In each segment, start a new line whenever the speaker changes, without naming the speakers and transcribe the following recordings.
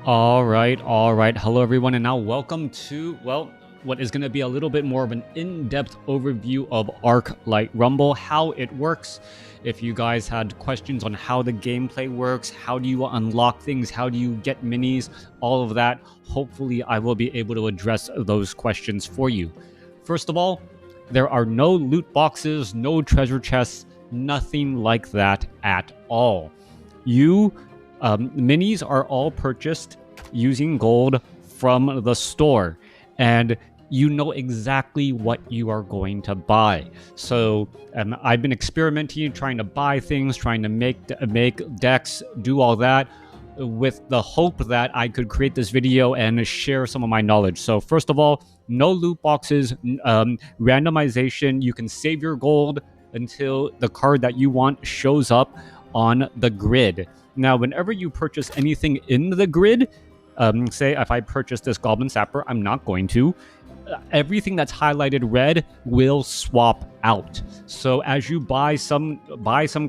All right. Hello, everyone, and now welcome to, well, what is going to be a little bit more of an in-depth overview of Arclight Rumble, how it works. If you guys had questions on how the gameplay works, how do you unlock things, how do you get minis, all of that, hopefully I will be able to address those questions for you. First of all, there are no loot boxes, no treasure chests, nothing like that at all. Minis are all purchased using gold from the store, and you know exactly what you are going to buy. So I've been experimenting, trying to buy things, trying to make decks, do all that, with the hope that I could create this video and share some of my knowledge. So first of all, no loot boxes, randomization. You can save your gold until the card that you want shows up on the grid. Now, whenever you purchase anything in the grid, say if I purchase this Goblin Sapper, I'm not going to. Everything that's highlighted red will swap out. So as you buy some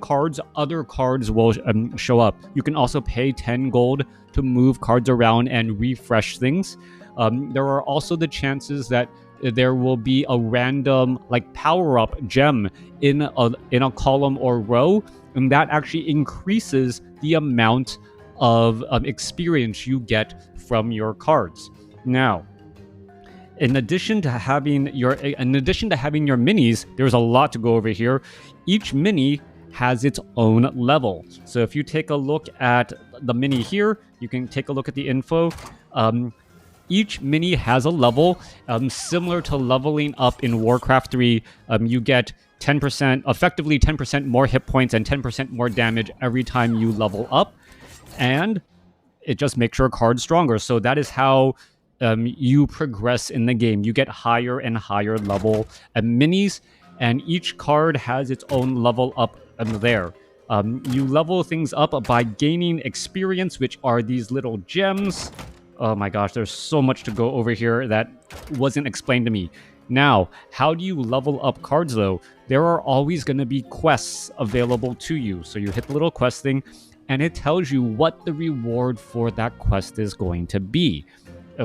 cards, other cards will show up. You can also pay 10 gold to move cards around and refresh things. There are also the chances that there will be a random power-up gem in a column or row, and that actually increases the amount of experience you get from your cards. Now, in addition to having your minis, there's a lot to go over here. Each mini has its own level. So if you take a look at the mini here, you can take a look at the info. Each mini has a level, similar to leveling up in Warcraft 3. You get 10%, effectively 10% more hit points and 10% more damage every time you level up. And it just makes your card stronger. So that is how you progress in the game. You get higher and higher level minis, and each card has its own level up there. You level things up by gaining experience, which are these little gems. Oh my gosh, there's so much to go over here that wasn't explained to me. Now, how do you level up cards though? There are always going to be quests available to you. So you hit the little quest thing, and it tells you what the reward for that quest is going to be.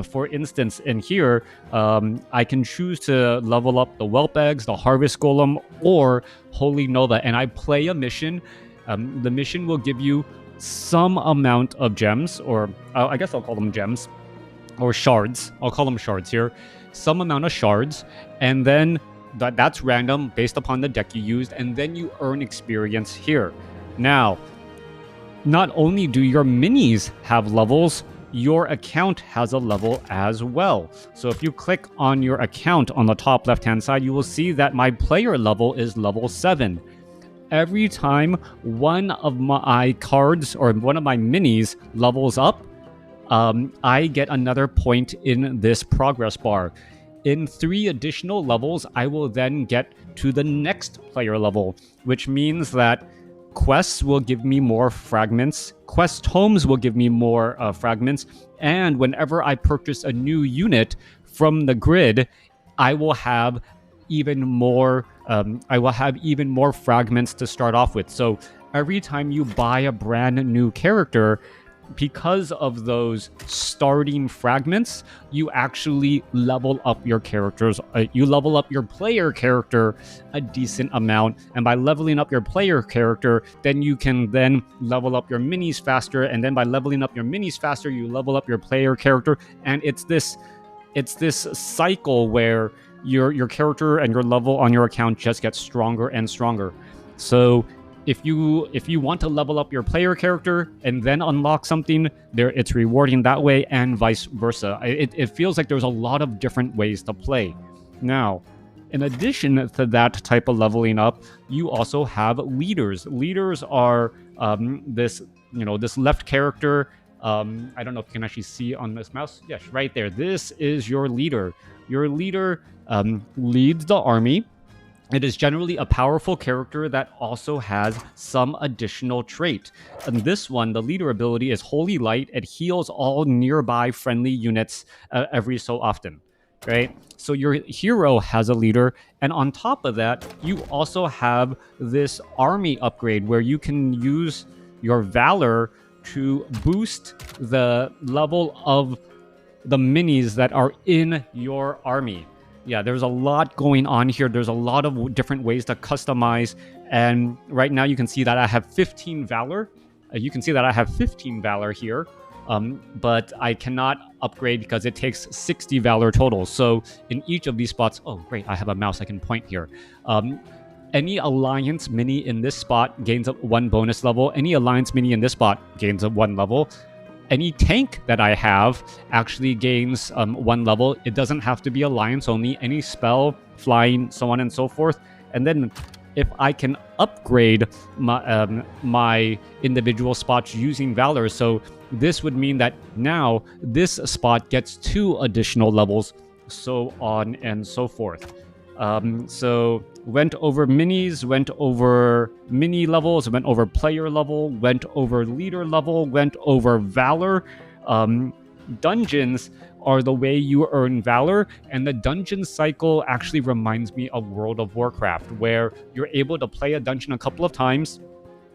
For instance, in here, I can choose to level up the Whelp Eggs, the Harvest Golem, or Holy Nova, and I play a mission. The mission will give you some amount of gems, or I guess I'll call them gems, or shards. I'll call them shards here. Some amount of shards, and then that's random based upon the deck you used, and then you earn experience here. Now, not only do your minis have levels, your account has a level as well. So if you click on your account on the top left-hand side, you will see that my player level is level 7. Every time one of my cards or one of my minis levels up, I get another point in this progress bar. In 3 additional levels, I will then get to the next player level, which means that quests will give me more fragments, quest tomes will give me more fragments, and whenever I purchase a new unit from the grid, I will have even more fragments to start off with. So every time you buy a brand new character, because of those starting fragments, you actually level up your characters. You level up your player character a decent amount, and by leveling up your player character, then you can then level up your minis faster, and then by leveling up your minis faster, you level up your player character, and it's this cycle where your character and your level on your account just gets stronger and stronger. So if you want to level up your player character and then unlock something, it's rewarding that way, and vice versa. It feels like there's a lot of different ways to play. Now, in addition to that type of leveling up, you also have leaders. Leaders are this left character. I don't know if you can actually see on this mouse. Yes, right there. This is your leader. Your leader leads the army. It is generally a powerful character that also has some additional trait. And this one, the leader ability, is Holy Light. It heals all nearby friendly units every so often, right? So your hero has a leader, and on top of that, you also have this army upgrade where you can use your Valor to boost the level of the minis that are in your army. Yeah, there's a lot going on here. There's a lot of different ways to customize. And right now you can see that I have 15 Valor. You can see that I have 15 Valor here. But I cannot upgrade because it takes 60 Valor total. So in each of these spots, oh great, I have a mouse I can point here. Any Alliance mini in this spot gains 1 bonus level. Any Alliance mini in this spot gains 1 level. Any tank that I have actually gains 1 level. It doesn't have to be Alliance only. Any spell, flying, so on and so forth. And then if I can upgrade my individual spots using Valor, so this would mean that now this spot gets 2 additional levels, so on and so forth. So went over minis, went over mini levels, went over player level, went over leader level, went over Valor. Dungeons are the way you earn Valor, and the dungeon cycle actually reminds me of World of Warcraft, where you're able to play a dungeon a couple of times,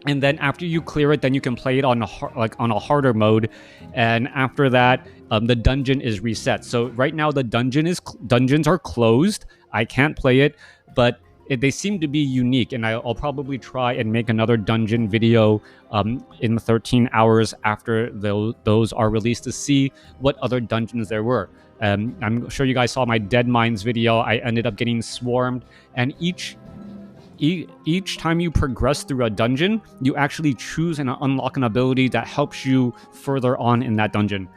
and then after you clear it, then you can play it on a harder mode, and after that, the dungeon is reset. So right now the dungeons are closed. I can't play it, but they seem to be unique, and I'll probably try and make another dungeon video in 13 hours after those are released to see what other dungeons there were. I'm sure you guys saw my Dead Mines video. I ended up getting swarmed, and each time you progress through a dungeon, you actually choose and unlock an ability that helps you further on in that dungeon.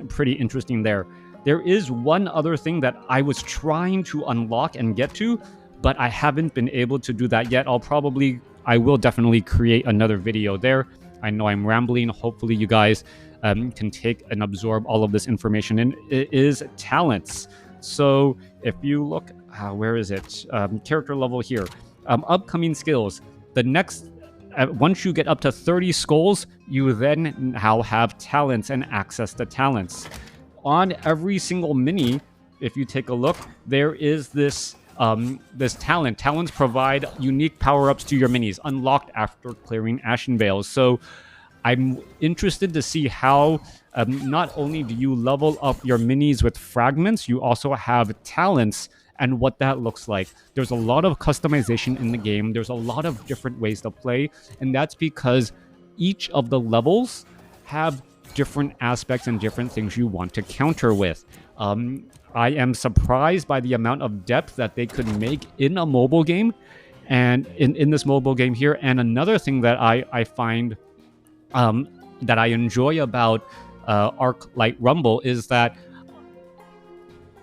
Pretty interesting there. There is one other thing that I was trying to unlock and get to, but I haven't been able to do that yet. I will definitely create another video there. I know I'm rambling. Hopefully you guys can take and absorb all of this information. And it is talents. So if you look, where is it? Character level here. Upcoming skills. The next, once you get up to 30 skulls, you then now have talents and access to talents. On every single mini, if you take a look, there is this talent. Talents provide unique power-ups to your minis, unlocked after clearing Ashen Vales. So I'm interested to see how not only do you level up your minis with fragments, you also have talents and what that looks like. There's a lot of customization in the game. There's a lot of different ways to play, and that's because each of the levels have different aspects and different things you want to counter with. I am surprised by the amount of depth that they could make in a mobile game, and in this mobile game here. And another thing that I find that I enjoy about Arclight Rumble is that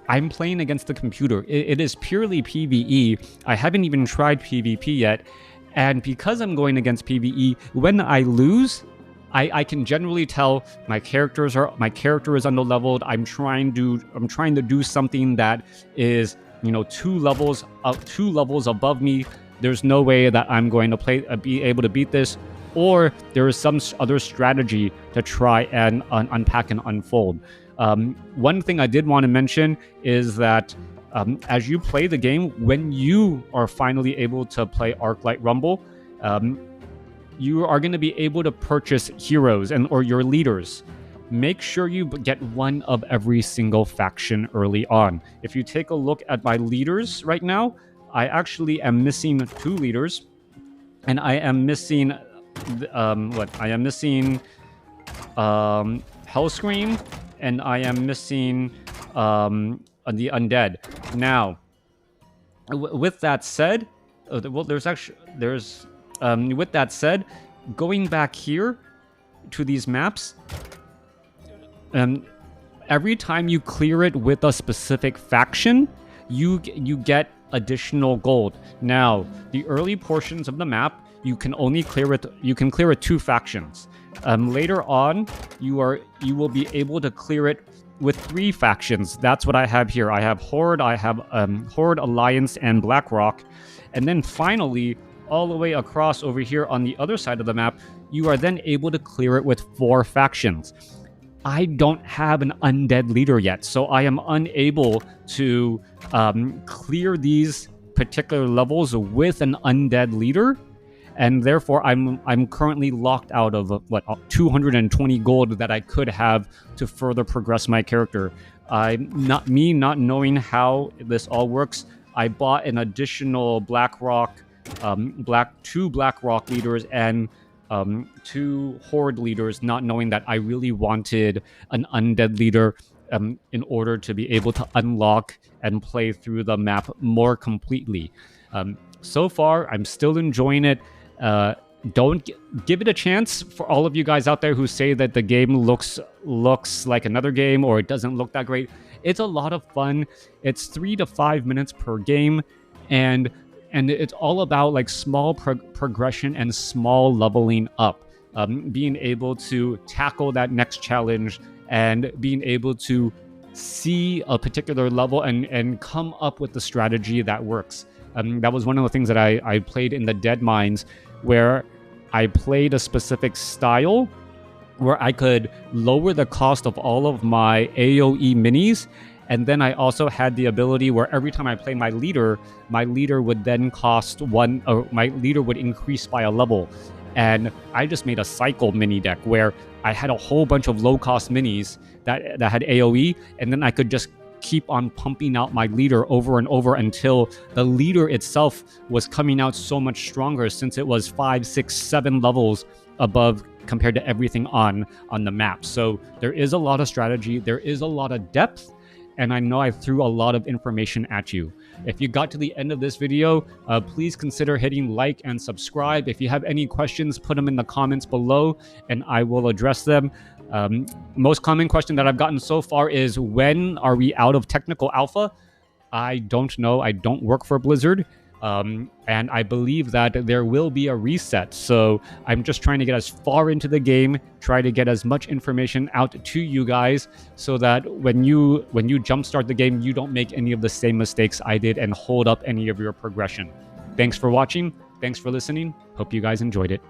I'm playing against the computer. It is purely PvE. I haven't even tried PvP yet, and because I'm going against PvE, when I lose, I can generally tell my character is underleveled. I'm trying to do something that is, 2 levels above me. There's no way that I'm going to be able to beat this, or there is some other strategy to try and unpack and unfold. One thing I did want to mention is that as you play the game, when you are finally able to play Arclight Rumble, you are going to be able to purchase heroes or your leaders. Make sure you get one of every single faction early on. If you take a look at my leaders right now, I actually am missing 2 leaders, and I am missing I am missing Hellscream, and I am missing the Undead. Now, with that said, with that said, going back here to these maps, every time you clear it with a specific faction, you get additional gold. Now, the early portions of the map, you can clear it 2 factions. Later on, you will be able to clear it with 3 factions. That's what I have here. I have Horde, Horde, Alliance, and Blackrock, and then finally, all the way across over here on the other side of the map, you are then able to clear it with 4 factions. I don't have an undead leader yet, so I am unable to clear these particular levels with an undead leader. and therefore I'm currently locked out of what 220 gold that I could have to further progress my character. Not knowing how this all works, I bought an additional Blackrock, two Blackrock leaders and 2 Horde leaders, not knowing that I really wanted an undead leader in order to be able to unlock and play through the map more completely. So far, I'm still enjoying it. Don't give it a chance for all of you guys out there who say that the game looks like another game or it doesn't look that great. It's a lot of fun. It's 3 to 5 minutes per game, and it's all about like small progression and small leveling up. Being able to tackle that next challenge and being able to see a particular level and come up with the strategy that works. That was one of the things that I played in the Dead Mines, where I played a specific style where I could lower the cost of all of my AoE minis. And then I also had the ability where every time I play my leader would then cost 1, or my leader would increase by a level. And I just made a cycle mini deck where I had a whole bunch of low-cost minis that had AoE, and then I could just keep on pumping out my leader over and over until the leader itself was coming out so much stronger, since it was 5, 6, 7 levels above compared to everything on the map. So there is a lot of strategy, there is a lot of depth, and I know I threw a lot of information at you. If you got to the end of this video, please consider hitting like and subscribe. If you have any questions, put them in the comments below and I will address them. Most common question that I've gotten so far is, when are we out of technical alpha? I don't know. I don't work for Blizzard. And I believe that there will be a reset. So I'm just trying to get as far into the game, try to get as much information out to you guys, so that when you jumpstart the game, you don't make any of the same mistakes I did and hold up any of your progression. Thanks for watching. Thanks for listening. Hope you guys enjoyed it.